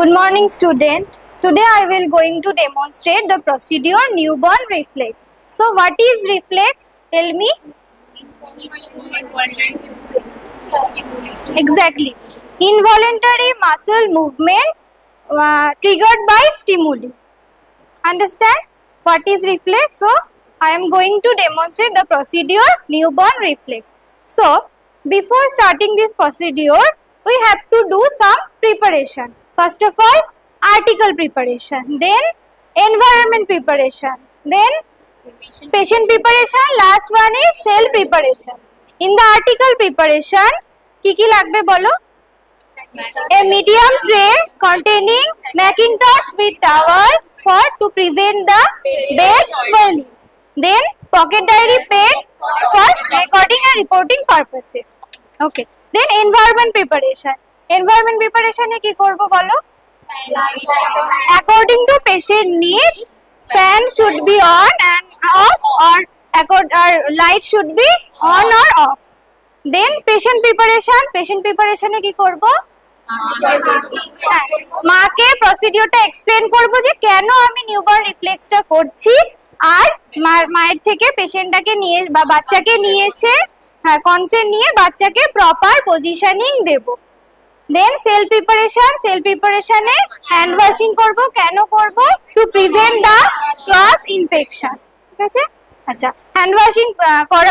Good morning, student. Today I will going to demonstrate the procedure newborn reflex. So what is reflex? Tell me. Exactly. Involuntary muscle movement triggered by stimuli. Understand what is reflex? So I am going to demonstrate the procedure newborn reflex. So before starting this procedure, we have to do some preparation. First of all, article preparation, then environment preparation, then patient preparation, last one is cell preparation. In the article preparation, ki lagbe bolo? A medium tray containing Macintosh with towel to prevent the bed swelling. Then pocket diary pen for recording and reporting purposes. Okay. Then environment preparation. Environment preparation e ki korbo bolo? According to patient need, fan should be on and off, or light should be on or off. Then patient preparation. Patient preparation e ki korbo? মাকে প্রসিডিওরটা explain করব যে কেন আমি newborn রিফ্লেক্সটা করছি আর মায়ের থেকে পেশেন্টটাকে নিয়ে বা বাচ্চাকে নিয়ে এসে কনসেন্ট নিয়ে বাচ্চাকে প্রপার পজিশনিং দেব। দেন সেল প্রিপারেশনে হ্যান্ড ওয়াশিং করব। কেন করব? To prevent the cross infection. ঠিক আছে? আচ্ছা, হ্যান্ড ওয়াশিং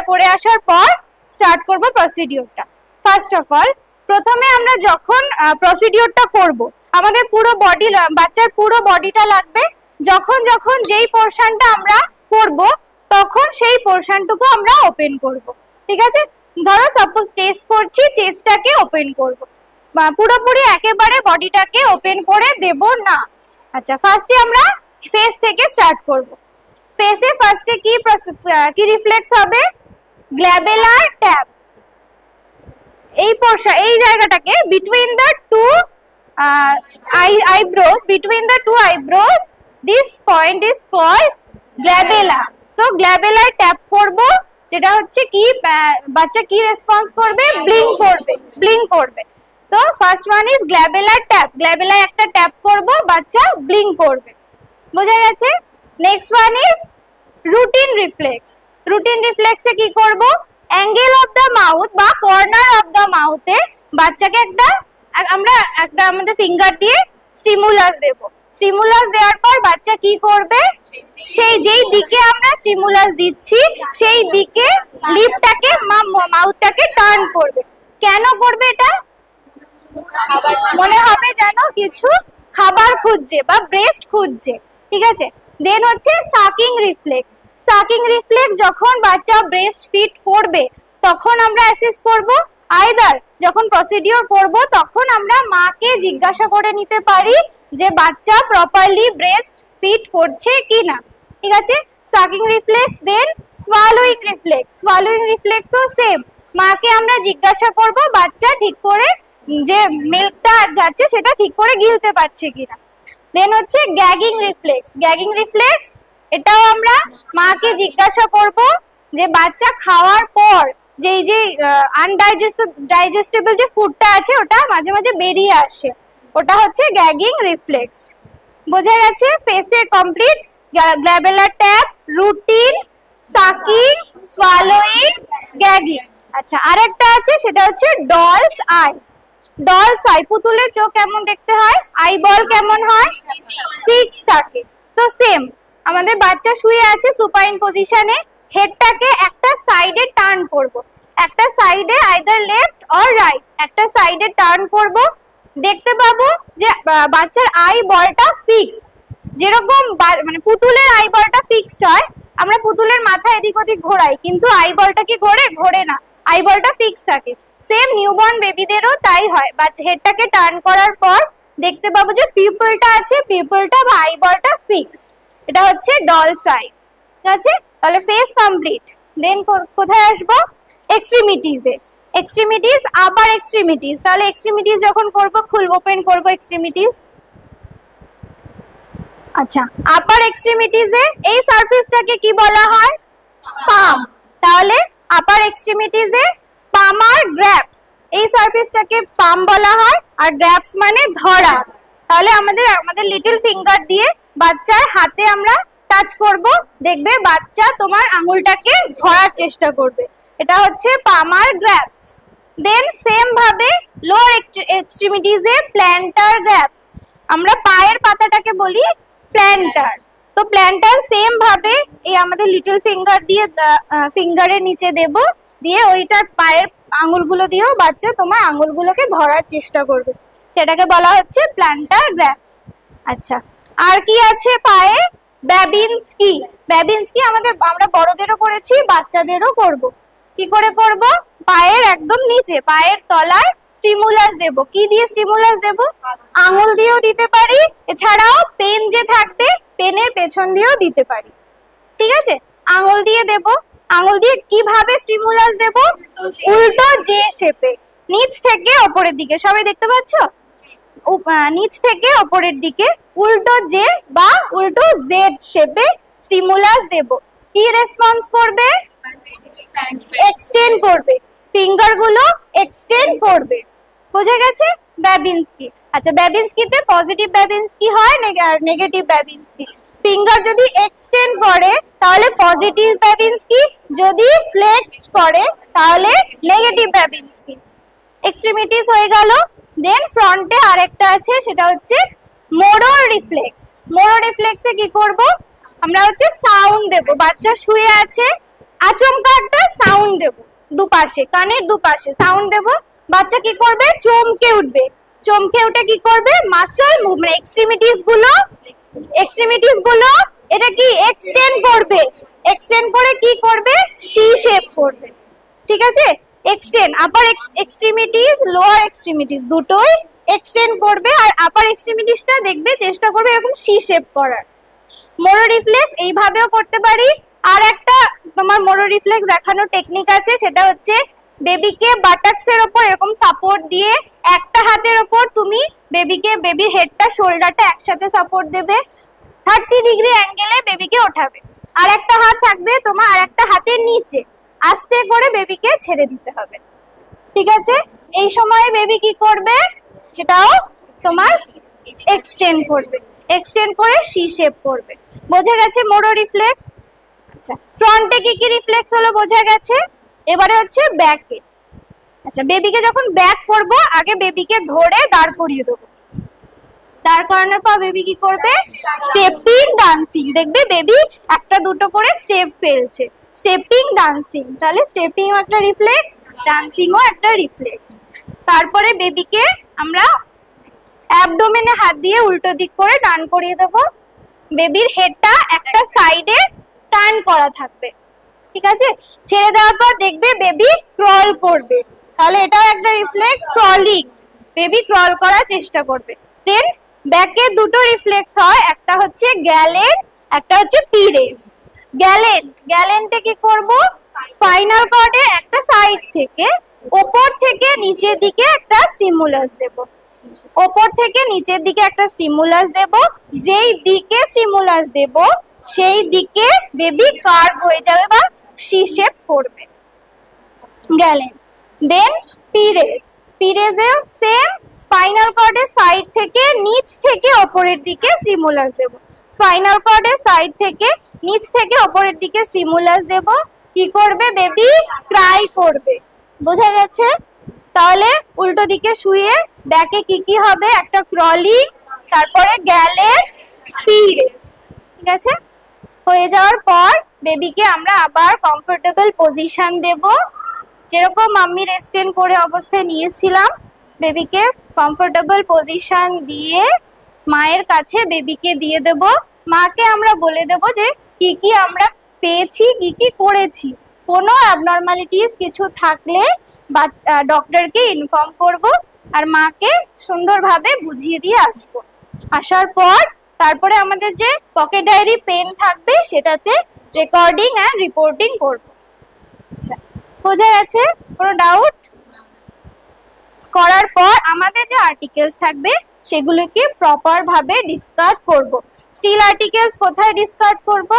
করে আসার পর স্টার্ট করব প্রসিডিওরটা। ফার্স্ট অফ অল প্রথমে আমরা যখন প্রসিডিওরটা করব, আমাদের পুরো বডি, বাচ্চার পুরো বডিটা লাগবে। যখন যেই পোরশনটা আমরা করব তখন সেই পোরশনটুকু আমরা ওপেন করব। ঠিক আছে? ধরো সাপোজ চেস্ট করছি, চেস্টটাকে ওপেন করব, পুরোপুরি একেবারে বডিটাকে ওপেন করে দেব না। আচ্ছা, ফার্স্টে আমরা ফেস থেকে স্টার্ট করব। ফেসে ফার্স্টে কি রিফ্লেক্স হবে? গ্ল্যাবেলার ট্যাপ। এই পোরশন, এই জায়গাটাকে between the two eyebrows, this point is called glabella. So গ্ল্যাবেলার ট্যাপ করব, যেটা হচ্ছে কি বাচ্চা কি রেসপন্স করবে? ব্লিঙ্ক করবে। তো ফার্স্ট ওয়ান ইজ গ্ল্যাবেলার ট্যাপ। গ্ল্যাবেলায় একটা ট্যাপ করব, বাচ্চা ব্লিঙ্ক করবে। বোঝা গেছে? Next one is routine reflex. Routine রিফ্লেক্সে কি করব? অ্যাঙ্গেল অফ দ্য মাউথ বা কর্নার অফ দ্য মাউথে বাচ্চাকে আমরা আমাদের ফিঙ্গার দিয়ে স্টিমুলাস দেব। স্টিমুলাস দেওয়ার পর বাচ্চা কি করবে? সেই যেই দিকে আমরা স্টিমুলাস দিচ্ছি সেই দিকে লিপটাকে মাউথটাকে টার্ন করবে। কেন করবে এটা? মনে হবে যেন কিছু খাবার খুঁজছে বা ব্রেস্ট খুঁজছে। ঠিক আছে? দেন হচ্ছে সাকিং রিফ্লেক্স। সাকিং রিফ্লেক্স যখন বাচ্চা ব্রেস্ট ফিড করবে তখন আমরা অ্যাসেস করব। আইদার যখন প্রসিডিওর করব তখন আমরা মাকে জিজ্ঞাসা করে নিতে পারি যে বাচ্চা প্রপারলি ব্রেস্ট ফিড করছে কিনা। ঠিক আছে? Sucking reflex. Then swallowing reflex. Swallowing রিফ্লেক্সও সেম, মাকে আমরা জিজ্ঞাসা করব বাচ্চা ঠিক করে যে মিল্কটা যাচ্ছে সেটা ঠিক করে গিলতে পারছে কিনা। দেন হচ্ছে গ্যাগিং রিফ্লেক্স। গ্যাগিং রিফ্লেক্স এটাও আমরা মাকে জিজ্ঞাসা করব যে বাচ্চা খাওয়ার পর যে ডাইজেস্টেবল যে ফুডটা আছে ওটা মাঝে মাঝে বেরিয়ে আসে, ওটা হচ্ছে গ্যাগিং রিফ্লেক্স। বোঝা গেছে? ফেসে কমপ্লিট গ্ল্যাবেলার tap, routine, sucking, swallowing, gagging. আচ্ছা, আরেকটা আছে, সেটা হচ্ছে ডলস আই। ডলস আই, পুতুলের চোখ কেমন দেখতে হয়? আইবল কেমন হয়? ফিক্স থাকে। তো সেম, আমাদের বাচ্চা শুয়ে আছে সুপাইন পজিশনে, হেডটাকে একটা সাইডে টার্ন করব, একটা সাইডে আইদার লেফট অর রাইট, একটা সাইডে টার্ন করব। দেখতে পাবো যে বাচ্চার আই বলটা ফিক্স। যেরকম মানে পুতুলের আই বলটা ফিক্সড হয়, আমরা পুতুলের মাথা এদিক ওদিক ঘোরাই কিন্তু আই বলটা কি ঘোরে না, আই বলটা ফিক্স থাকে। সেম নিউবর্ন বেবিদেরও তাই হয়। বাচ্চা হেডটাকে টার্ন করার পর দেখতে পাবো যে পিপলটা আছে, পিপলটা বা আই বলটা ফিক্স। এটা হচ্ছে ডলস আই। ঠিক আছে? তাহলে ফেস কমপ্লিট। দেন কোথায় আসবো? এক্সট্রিমিটিজে। এক্সট্রিমিটিজ, আপার এক্সট্রিমিটিজ। তাহলে এক্সট্রিমিটিজ যখন করব ওপেন করব এক্সট্রিমিটিজ। আচ্ছা, আপার এক্সট্রিমিটিজে এই সারফেসটাকে কি বলা হয়? পাম। তাহলে আপার এক্সট্রিমিটিজে পাম আর গ্র্যাপস, এই সারফেসটাকে পাম বলা হয়, আর গ্র্যাপস মানে ধরা। তাহলে আমাদের লিটল ফিঙ্গার দিয়ে বাচ্চার হাতে আমরা টাচ করব, দেখবে বাচ্চা তোমার আঙুলটাকে ধরার চেষ্টা করবে, এটা হচ্ছে পামার গ্র্যাবস। দেন সেম ভাবে লোয়ার এক্সট্রিমিটিজ এ প্ল্যান্টার গ্র্যাবস, আমরা পায়ের পাতাটাকে বলি প্ল্যান্টার। তো প্ল্যান্টার সেম ভাবে এই আমাদের লিটল ফিঙ্গার দিয়ে ফিঙ্গারের নিচে দেব, দিয়ে ওইটা পায়ের আঙুলগুলো দিয়েও বাচ্চা তোমার আঙুলগুলোকে ধরার চেষ্টা করবে, সেটাকে বলা হচ্ছে প্ল্যান্টার গ্র্যাবস। আচ্ছা, আর কি আছে পায়ে? ব্যাবিনস্কি। ব্যাবিনস্কি আমরা বড়দেরও করেছি, বাচ্চাদেরও করব। কি করে করব? পায়ের একদম নিচে, পায়ের তলার স্টিমুলাস দেব। কি দিয়ে স্টিমুলাস দেব? আঙুল দিয়েও দিতে পারি, এছাড়াও পেন যে থাকবে পেনের পেছন দিয়েও দিতে পারি। ঠিক আছে, আঙুল দিয়ে দেব। আঙুল দিয়ে কিভাবে স্টিমুলাস দেব? উল্টো জে শেপে, নিচ থেকে ওপরের দিকে। সবাই দেখতে পাচ্ছ? নিচ থেকে ওপরের দিকে উল্টো জে বা উল্টো জেড শেপে স্টিমুলাস দেব। কি রেসপন্স করবে? এক্সটেন্ড করবে, ফিঙ্গার গুলো এক্সটেন্ড করবে। বোঝা গেছে? ব্যাবিনস্কি। আচ্ছা, ব্যাবিনস্কিতে পজিটিভ ব্যাবিনস্কি হয় আর নেগেটিভ ব্যাবিনস্কি। ফিঙ্গার যদি এক্সটেন্ড করে তাহলে পজিটিভ ব্যাবিনস্কি, যদি ফ্লেক্স করে তাহলে নেগেটিভ ব্যাবিনস্কি। এক্সট্রিমিটিস হয়ে গেল। দেন ফ্রন্টে আরেকটা আছে, সেটা হচ্ছে মোরো রিফ্লেক্স। মোরো রিফ্লেক্সে কি করব? আমরা হচ্ছে সাউন্ড দেব। বাচ্চা শুয়ে আছে, আচমকা একটা সাউন্ড দেব, দুপাশে কানের দুপাশে সাউন্ড দেব। বাচ্চা কি করবে? চমকে উঠবে। চমকে উঠে কি করবে? মাসল মুভমেন্ট, এক্সট্রিমিটিস গুলো এটা কি এক্সটেন্ড করবে। এক্সটেন্ড করে কি করবে? সি শেপ করবে। ঠিক আছে, এক্সটেন্ড। আপার এক্সট্রিমিটিস, লোয়ার এক্সট্রিমিটিস দুটোই এক্সটেন্ড করবে, আর আপার এক্সট্রিমিটিসটা দেখবে চেষ্টা করবে এরকম সি শেপ করার। মোরো রিফ্লেক্স এইভাবেও করতে পারি। আর একটা তোমার মোরো রিফ্লেক্স দেখানোর টেকনিক আছে, সেটা হচ্ছে বেবিকে বাটাক্সের ওপর এরকম সাপোর্ট দিয়ে একটা হাতের ওপর তুমি বেবির হেডটা শোল্ডারটা একসাথে সাপোর্ট দেবে, 30 ডিগ্রি অ্যাঙ্গেলে বেবিকে ওঠাবে। আর একটা হাত থাকবে তোমার আর একটা হাতের নিচে, আস্তে করে বেবিকে ছেড়ে দিতে হবে। ঠিক আছে, এই সময় বেবি কি করবে? সেটাও তোমার এক্সটেন্ড করবে, এক্সটেন্ড করে সি শেপ করবে। বোঝা গেছে মোরো রিফ্লেক্স? আচ্ছা, ফ্রন্টে কি রিফ্লেক্স হলো বোঝা গেছে। এবারে হচ্ছে ব্যাকে। আচ্ছা, বেবিকে যখন ব্যাক করব, আগে বেবিকে ধরে দাঁড় করিয়ে দেবো। দাঁড় করানোর পর বেবি কি করবে? Stepping dancing. দেখবে বেবি একটা দুটো করে স্টেপ ফেলছে, স্টেপিং ডান্সিং। তাহলে স্টেপিংও একটা রিফ্লেক্স, ডান্সিংও একটা রিফ্লেক্স। তারপরে বেবিকে আমরা অ্যাবডোমেনে হাত দিয়ে উল্টো দিক করে টার্ন করিয়ে দেবো। বেবির হেডটা একটা সাইডে টার্ন করা থাকবে। ঠিক আছে, ছেড়ে দেওয়ার পর দেখবে বেবি ক্রল করবে, তাহলে এটাও একটা রিফ্লেক্স, ক্রলিং। বেবি ক্রল করার চেষ্টা করবে। দেন ব্যাকে দুটো রিফ্লেক্স হয়, একটা হচ্ছে গ্যালেন্ট, একটা হচ্ছে পিরেস। গ্যালেন্টে কি করব? স্পাইনাল কর্ডে একটা সাইড থেকে ওপর থেকে নিচের দিকে একটা স্টিমুলাস দেব। ওপর থেকে নিচের দিকে একটা স্টিমুলাস দেব, যেই দিকে স্টিমুলাস দেব সেই দিকে বেবি কার্ভ হয়ে যাবে বা সি শেপ করবে। গেলেন। দেন পিরেজেও সেম, স্পাইনাল কর্ডের সাইড থেকে নিচ থেকে ওপরের দিকে স্টিমুলাস দেব। স্পাইনাল কর্ডের সাইড থেকে নিচ থেকে ওপরের দিকে স্টিমুলাস দেব। কি করবে? বেবি ক্রাই করবে। বোঝা গেছে? তাহলে উল্টো দিকে শুয়ে ব্যাকে কি হবে? একটা ক্রলিং, তারপরে গ্যালেন, পিরেজ। ঠিক আছে, হয়ে যাওয়ার পর বেবিকে আমরা আবার কমফোর্টেবল পজিশন দেব। যেরকম আমি রেস্টেন্ড করে অবস্থায় নিয়েছিলাম, বেবিকে কমফোর্টেবল পজিশন দিয়ে মায়ের কাছে বেবিকে দিয়ে দেব। মাকে আমরা বলে দেব যে কি আমরা পেয়েছি, কি করেছি। কোনো অ্যাবনর্মালিটিস কিছু থাকলে ডক্টরকে ইনফর্ম করব, আর মাকে সুন্দরভাবে বুঝিয়ে দিয়ে আসবো। আসার পর তারপরে আমাদের যে পকেট ডায়েরি পেন থাকবে সেটাতে রেকর্ডিং অ্যান্ড রিপোর্টিং করব। আচ্ছা, বোঝা গেছে? কোনো ডাউট? করার পর আমাদের যে আর্টিকেলস থাকবে সেগুলোকে প্রপার ভাবে ডিসকার্ড করব। স্টিল আর্টিকেলস কোথায় ডিসকার্ড করব?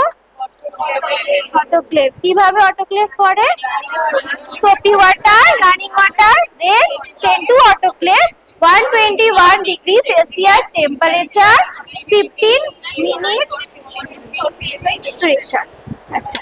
অটোক্লেভ। কিভাবে অটোক্লেভ করে? Soapy water, running water, then send to autoclave, 121 degree Celsius temperature 15 minutes pressure. अच्छा